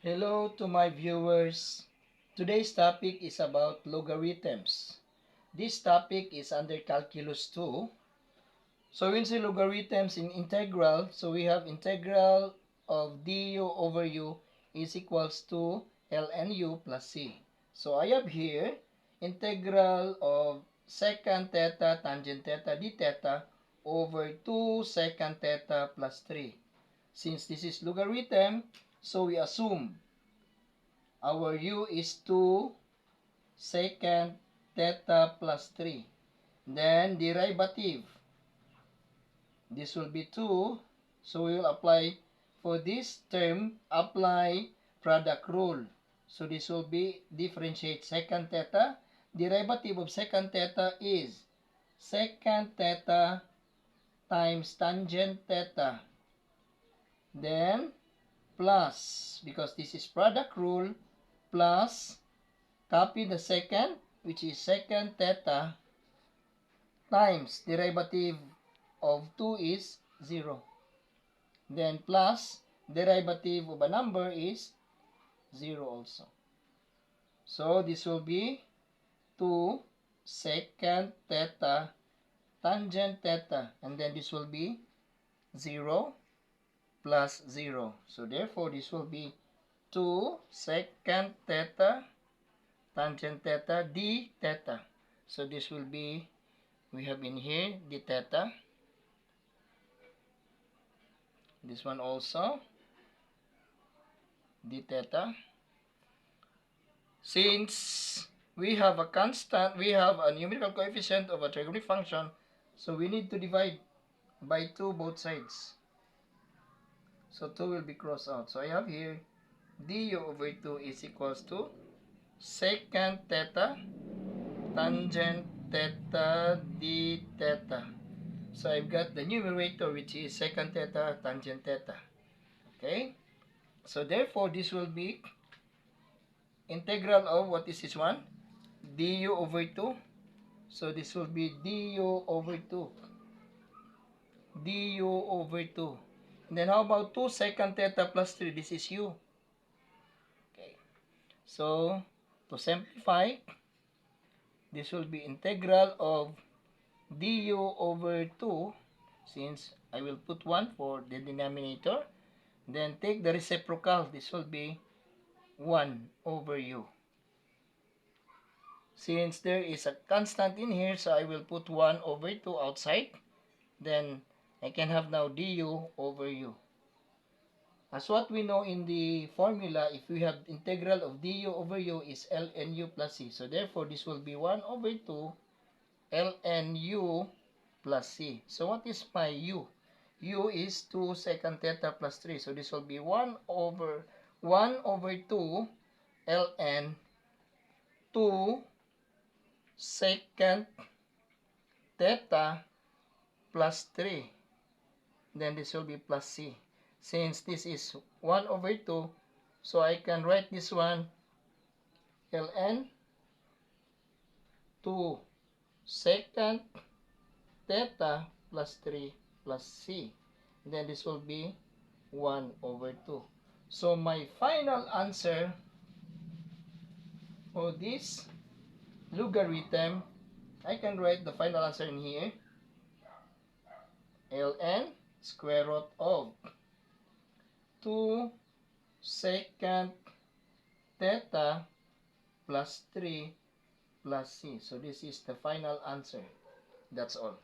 Hello to my viewers. Today's topic is about logarithms. This topic is under Calculus 2. So when we say logarithms in integral, so we have integral of du over u is equals to ln u plus c. So I have here integral of secant theta tangent theta d theta over 2 secant theta plus 3. Since this is logarithm, so we assume our u is 2 secant theta plus 3. Then derivative, this will be 2. So we will apply for this term, apply product rule. So this will be differentiate secant theta. Derivative of secant theta is secant theta times tangent theta. Then plus, because this is product rule, plus copy the second, which is secant theta, times derivative of 2 is 0. Then plus derivative of a number is 0 also. So this will be 2 secant theta tangent theta, and then this will be 0 plus 0. So therefore this will be 2 secant theta tangent theta d theta. So this will be, we have in here d theta. This one also d theta. Since we have a constant, we have a numerical coefficient of a trigonometric function, so we need to divide by 2 both sides. So 2 will be crossed out. So I have here du over 2 is equals to secant theta tangent theta d theta. So I've got the numerator, which is secant theta tangent theta. Okay? So therefore this will be integral of, what is this one? Du over 2. So this will be du over 2. Du over 2. And then how about 2 secant theta plus 3? This is u. Okay. So to simplify, this will be integral of du over 2, since I will put 1 for the denominator. Then take the reciprocal. This will be 1 over u. Since there is a constant in here, so I will put 1 over 2 outside. Then I can have now du over u. As what we know in the formula, if we have integral of du over u is ln u plus c. So therefore, this will be 1 over 2 ln u plus c. So what is my u? U is 2 secant theta plus 3. So this will be 1 over 2 ln 2 secant theta plus 3. Then this will be plus c. Since this is 1 over 2, so I can write this one ln 2 secant theta plus 3 plus c. Then this will be 1 over 2. So my final answer for this logarithm, I can write the final answer in here. ln square root of 2 secant theta plus 3 plus c. So this is the final answer. That's all.